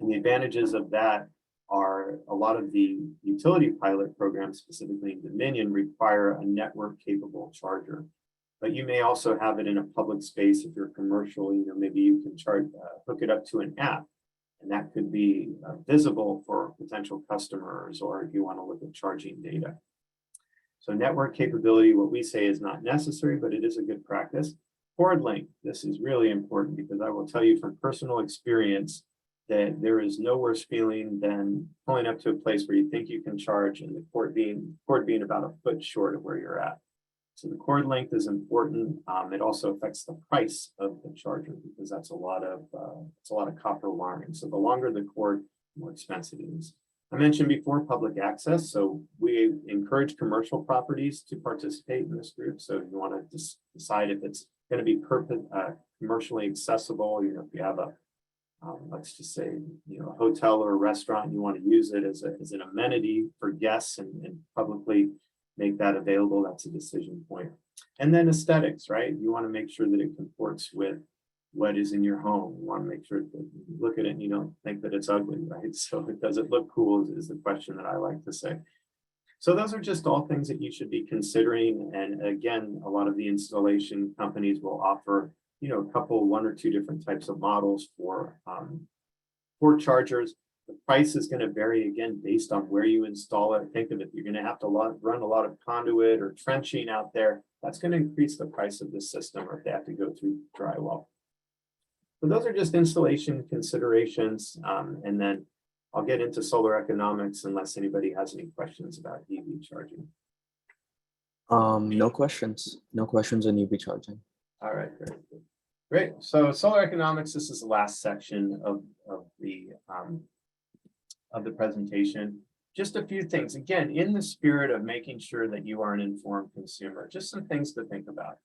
And the advantages of that are a lot of the utility pilot programs, specifically in Dominion, require a network capable charger. But you may also have it in a public space if you're commercial, maybe you can hook it up to an app, and that could be visible for potential customers, or if you want to look at charging data. So network capability, what we say is not necessary, but it is a good practice. Cord length, this is really important because I will tell you from personal experience that there is no worse feeling than pulling up to a place where you think you can charge and the cord being about a foot short of where you're at. So the cord length is important. It also affects the price of the charger because that's a lot of copper wiring. So the longer the cord, the more expensive it is. I mentioned before public access. So we encourage commercial properties to participate in this group. So you want to decide if it's going to be commercially accessible. If you have let's just say, a hotel or a restaurant, you want to use it as an amenity for guests and publicly make that available. That's a decision point. And then aesthetics, right? You want to make sure that it comports with what is in your home. You want to make sure that you look at it and you don't think that it's ugly, right? So does it look cool is the question that I like to say. So those are just all things that you should be considering. And again, a lot of the installation companies will offer, one or two different types of models for chargers. The price is going to vary again based on where you install it. Think of it, you're going to have to run a lot of conduit or trenching out there. That's going to increase the price of the system, or if they have to go through drywall. So those are just installation considerations. And then I'll get into solar economics unless anybody has any questions about EV charging.
No questions. No questions on EV charging.
All right, great. So solar economics, this is the last section of the presentation. Just a few things, again, in the spirit of making sure that you are an informed consumer, just some things to think about.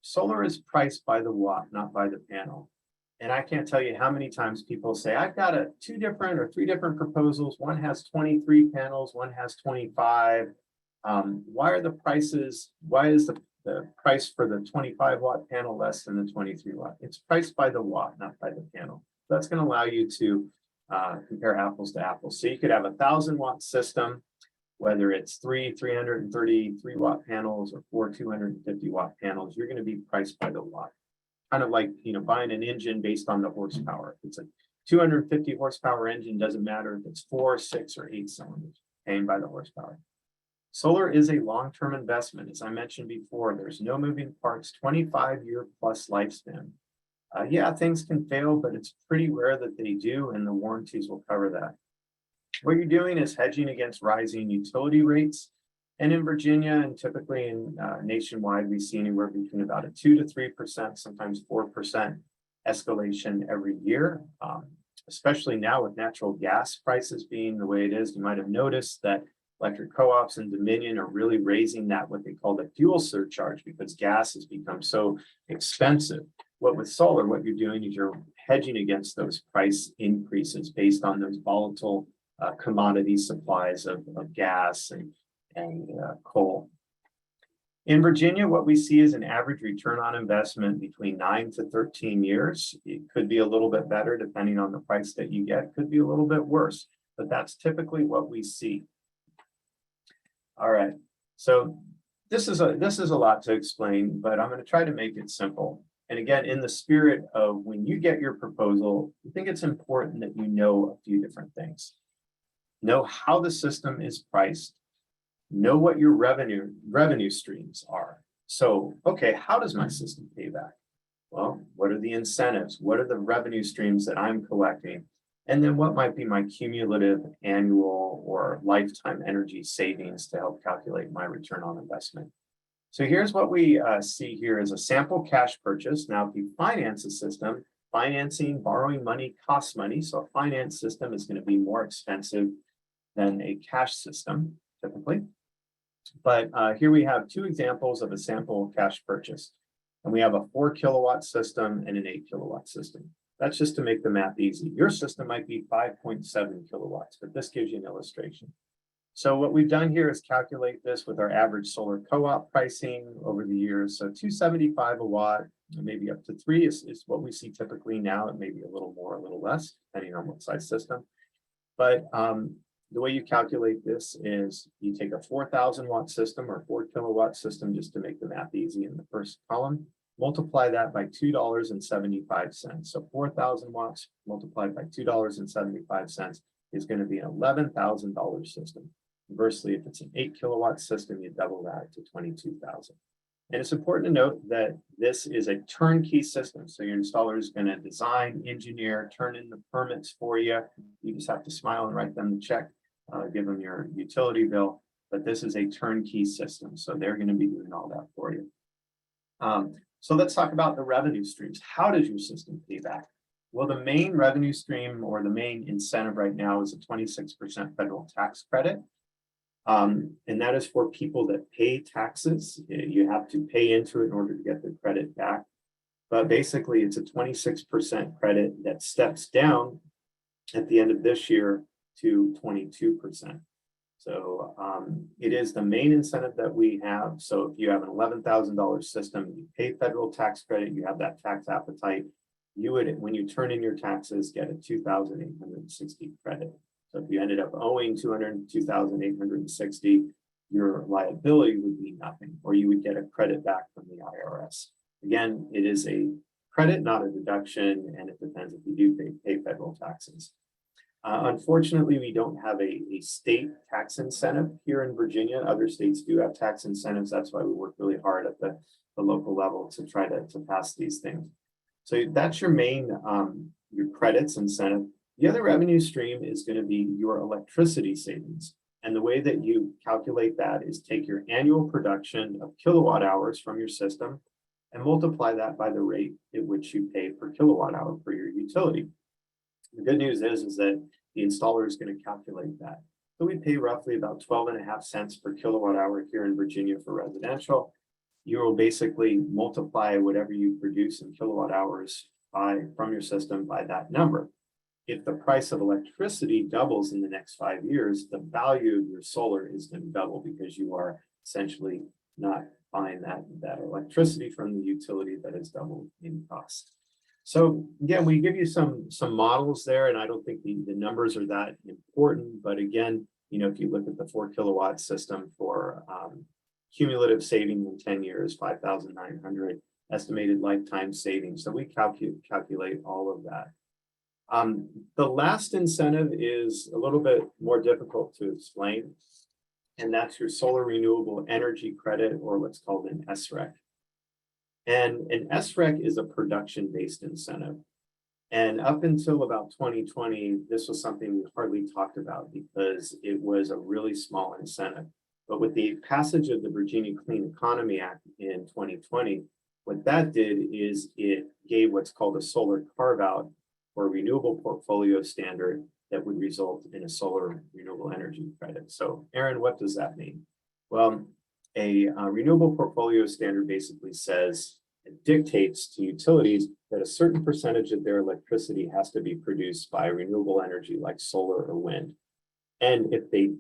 Solar is priced by the watt, not by the panel. And I can't tell you how many times people say, I've got two different or three different proposals. One has 23 panels, one has 25. Why is the price for the 25 watt panel less than the 23 watt? It's priced by the watt, not by the panel. That's going to allow you to compare apples to apples. So you could have 1,000 watt system, whether it's 333 watt panels or 4 250 watt panels, you're going to be priced by the watt. Kind of like, buying an engine based on the horsepower. If it's a 250 horsepower engine, doesn't matter if it's 4, 6, or 8 cylinders, paying by the horsepower. Solar is a long-term investment. As I mentioned before, there's no moving parts, 25-year plus lifespan. Yeah, things can fail, but it's pretty rare that they do, and the warranties will cover that. What you're doing is hedging against rising utility rates. And in Virginia, and typically in nationwide, we see anywhere between about a 2 to 3%, sometimes 4% escalation every year. Especially now with natural gas prices being the way it is, you might have noticed that electric co-ops and Dominion are really raising that, what they call the fuel surcharge, because gas has become so expensive. With solar, what you're doing is you're hedging against those price increases based on those volatile commodity supplies of gas and coal. In Virginia, what we see is an average return on investment between 9 to 13 years. It could be a little bit better depending on the price that you get. It could be a little bit worse, but that's typically what we see. All right, so this is a lot to explain, but I'm going to try to make it simple. And again, in the spirit of when you get your proposal, I think it's important that you know a few different things. Know how the system is priced. Know what your revenue streams are. So, okay, how does my system pay back? Well, what are the incentives? What are the revenue streams that I'm collecting? And then what might be my cumulative annual or lifetime energy savings to help calculate my return on investment? So here's what we see here is a sample cash purchase. Now, if you finance a system, borrowing money costs money. So a finance system is going to be more expensive than a cash system, typically. But here we have two examples of a sample cash purchase. And we have a 4 kilowatt system and an 8 kilowatt system. That's just to make the math easy. Your system might be 5.7 kilowatts, but this gives you an illustration. So what we've done here is calculate this with our average solar co-op pricing over the years. So 275 a watt, maybe up to 3 is what we see typically now. It may be a little more, a little less, depending on what size system. But the way you calculate this is you take a 4,000 watt system or 4 kilowatt system, just to make the math easy in the first column, multiply that by $2.75. So 4,000 watts multiplied by $2.75 is going to be an $11,000 system. Conversely, if it's an 8 kilowatt system, you double that to 22,000. And it's important to note that this is a turnkey system. So your installer is going to design, engineer, turn in the permits for you. You just have to smile and write them the check, give them your utility bill. But this is a turnkey system. So they're going to be doing all that for you. So let's talk about the revenue streams. How does your system pay back? Well, the main revenue stream or the main incentive right now is a 26% federal tax credit. And that is for people that pay taxes. You have to pay into it in order to get the credit back. But basically, it's a 26% credit that steps down at the end of this year to 22%. So it is the main incentive that we have. So if you have an $11,000 system, you pay federal tax credit, you have that tax appetite, you would, when you turn in your taxes, get a 2,860 credit. So if you ended up owing 202,860, your liability would be nothing, or you would get a credit back from the IRS. Again, it is a credit, not a deduction, and it depends if you do pay federal taxes. Unfortunately, we don't have a state tax incentive here in Virginia. Other states do have tax incentives. That's why we work really hard at the local level to try to pass these things. So that's your main, your credits incentive. The other revenue stream is going to be your electricity savings. And the way that you calculate that is take your annual production of kilowatt hours from your system and multiply that by the rate at which you pay per kilowatt hour for your utility. The good news is that the installer is going to calculate that. So we pay roughly about 12.5 cents per kilowatt hour here in Virginia for residential. You will basically multiply whatever you produce in kilowatt hours from your system by that number. If the price of electricity doubles in the next 5 years, the value of your solar is going to double because you are essentially not buying that electricity from the utility that has doubled in cost. So again, we give you some models there, and I don't think the numbers are that important. But again, if you look at the 4 kilowatt system for cumulative savings in 10 years, 5,900 estimated lifetime savings. So we calculate all of that. The last incentive is a little bit more difficult to explain, and that's your solar renewable energy credit, or what's called an SREC. And an SREC is a production-based incentive. And up until about 2020, this was something we hardly talked about because it was a really small incentive. But with the passage of the Virginia Clean Economy Act in 2020, what that did is it gave what's called a solar carve-out or renewable portfolio standard that would result in a solar renewable energy credit. So Aaron, what does that mean? Well, a renewable portfolio standard basically says, it dictates to utilities that a certain percentage of their electricity has to be produced by renewable energy like solar or wind. And if they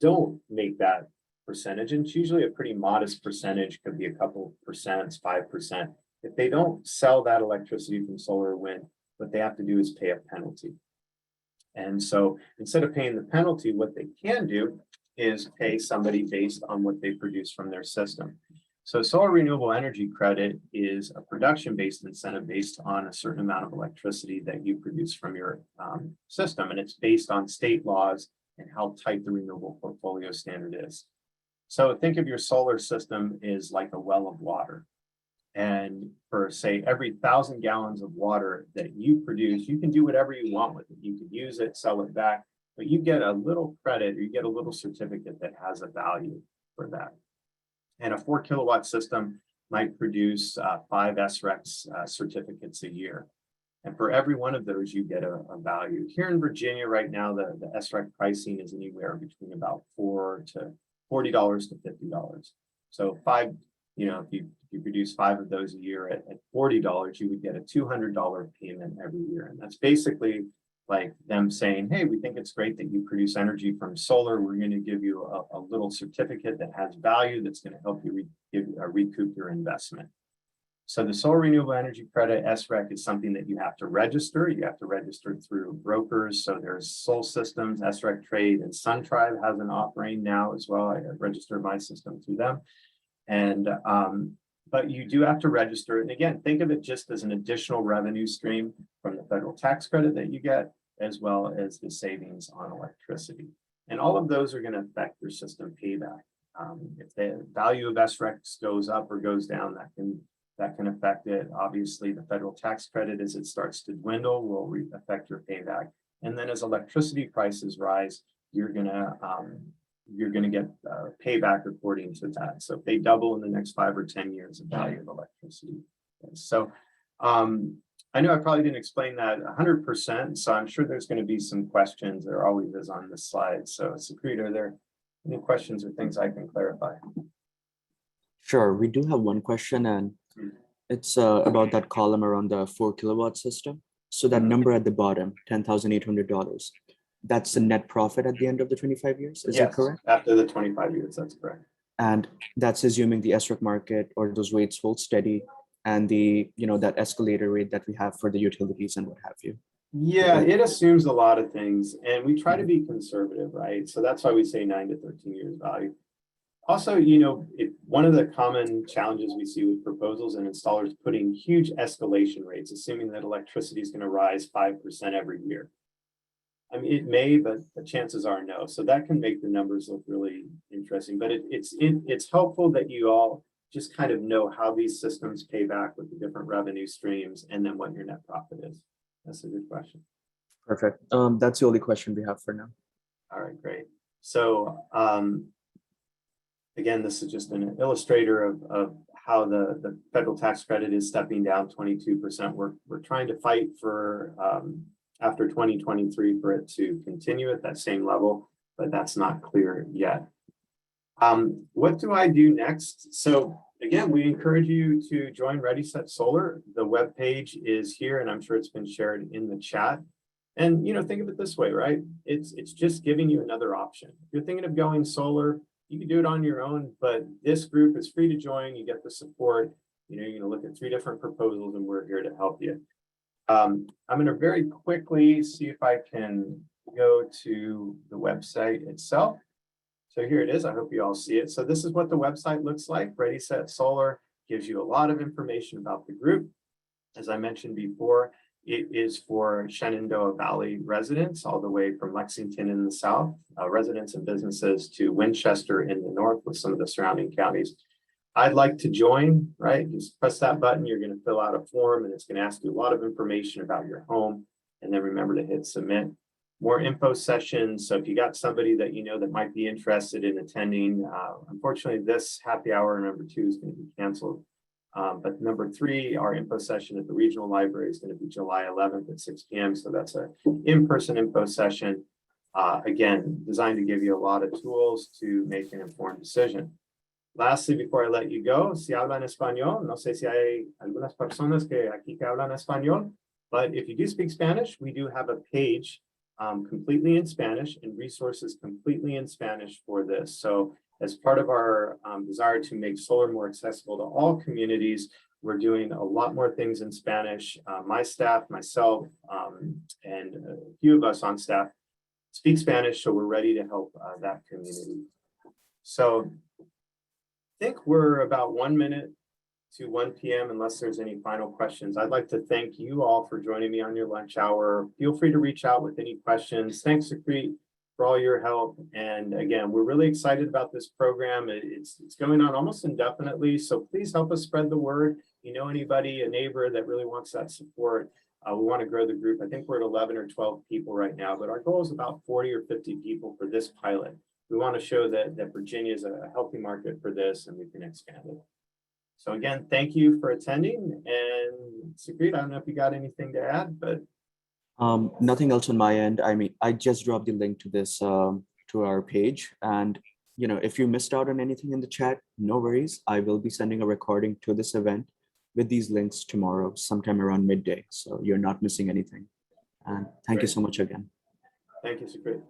don't make that percentage, and it's usually a pretty modest percentage, could be a couple percent, 5%. If they don't sell that electricity from solar or wind, what they have to do is pay a penalty. And so instead of paying the penalty, what they can do is pay somebody based on what they produce from their system. So solar renewable energy credit is a production-based incentive based on a certain amount of electricity that you produce from your system. And it's based on state laws and how tight the renewable portfolio standard is. So think of your solar system as like a well of water. And for, say, every 1,000 gallons of water that you produce, you can do whatever you want with it. You could use it, sell it back, but you get a little credit, or you get a little certificate that has a value for that. And a 4 kilowatt system might produce 5 SRECs certificates a year. And for every one of those, you get a value. Here in Virginia right now, the SREC pricing is anywhere between about $40 to $50. So if you you produce 5 of those a year at $40, you would get a $200 payment every year. And that's basically like them saying, hey, we think it's great that you produce energy from solar. We're going to give you a little certificate that has value that's going to help you recoup your investment. So the Solar Renewable Energy Credit, SREC, is something that you have to register. You have to register through brokers. So there's Sol Systems, SREC Trade, and SunTribe has an offering now as well. I registered my system through them. And but you do have to register. And again, think of it just as an additional revenue stream from the federal tax credit that you get, as well as the savings on electricity. And all of those are going to affect your system payback. If the value of SRECs goes up or goes down, that can affect it. Obviously, the federal tax credit, as it starts to dwindle, will affect your payback. And then as electricity prices rise, you're gonna get payback according to that. So if they double in the next 5 or 10 years, the value of electricity. So I know I probably didn't explain that 100%. So I'm sure there's going to be some questions. There always is on this slide. So Sucrit, are there any questions or things I can clarify?
Sure, we do have one question, and it's about that column around the 4 kilowatt system. So that number at the bottom, $10,800, that's the net profit at the end of the 25 years. Is that correct?
After the 25 years, that's correct.
And that's assuming the SREC market or those rates hold steady, and the that escalator rate that we have for the utilities and what have you.
Yeah, it assumes a lot of things, and we try to be conservative, right? So that's why we say 9 to 13 years value. Also, one of the common challenges we see with proposals and installers putting huge escalation rates, assuming that electricity is going to rise 5% every year. I mean, it may, but the chances are no. So that can make the numbers look really interesting. But it's helpful that you all just kind of know how these systems pay back with the different revenue streams, and then what your net profit is. That's a good question.
Perfect. That's the only question we have for now.
All right, great. So again, this is just an illustrator of how the federal tax credit is stepping down 22%. We're trying to fight for after 2023 for it to continue at that same level, but that's not clear yet. What do I do next? So again, we encourage you to join Ready Set Solar. The webpage is here, and I'm sure it's been shared in the chat. And think of it this way, right? It's just giving you another option. If you're thinking of going solar, you can do it on your own, but this group is free to join. You get the support. You're going to look at 3 different proposals, and we're here to help you. I'm going to very quickly see if I can go to the website itself. So here it is. I hope you all see it. So this is what the website looks like. Ready Set Solar gives you a lot of information about the group. As I mentioned before, it is for Shenandoah Valley residents, all the way from Lexington in the south, residents and businesses, to Winchester in the north with some of the surrounding counties. I'd like to join, right? Just press that button. You're going to fill out a form, and it's going to ask you a lot of information about your home. And then remember to hit submit. More info sessions. So if you got somebody that that might be interested in attending, unfortunately, this happy hour number 2 is going to be canceled. But number 3, our info session at the regional library is going to be July 11th at 6 p.m. So that's an in-person info session. Again, designed to give you a lot of tools to make an informed decision. Lastly, before I let you go, si hablan español, no sé si hay algunas personas que aquí que hablan español, but if you do speak Spanish, we do have a page completely in Spanish and resources completely in Spanish for this. So as part of our desire to make solar more accessible to all communities, we're doing a lot more things in Spanish. My staff, myself, and a few of us on staff speak Spanish, so we're ready to help that community. So I think we're about 1 minute to 1 p.m. unless there's any final questions. I'd like to thank you all for joining me on your lunch hour. Feel free to reach out with any questions. Thanks, Sucrit, for all your help. And again, we're really excited about this program. It's going on almost indefinitely, so please help us spread the word. Anybody, a neighbor that really wants that support, we want to grow the group. I think we're at 11 or 12 people right now, but our goal is about 40 or 50 people for this pilot. We want to show that Virginia is a healthy market for this, and we can expand it. So again, thank you for attending. And Sucrit, I don't know if you got anything to add, but
nothing else on my end. I mean, I just dropped the link to this to our page, and if you missed out on anything in the chat, no worries. I will be sending a recording to this event with these links tomorrow, sometime around midday. So you're not missing anything. And thank you
Great.
so much again.
Thank you, Sukrit.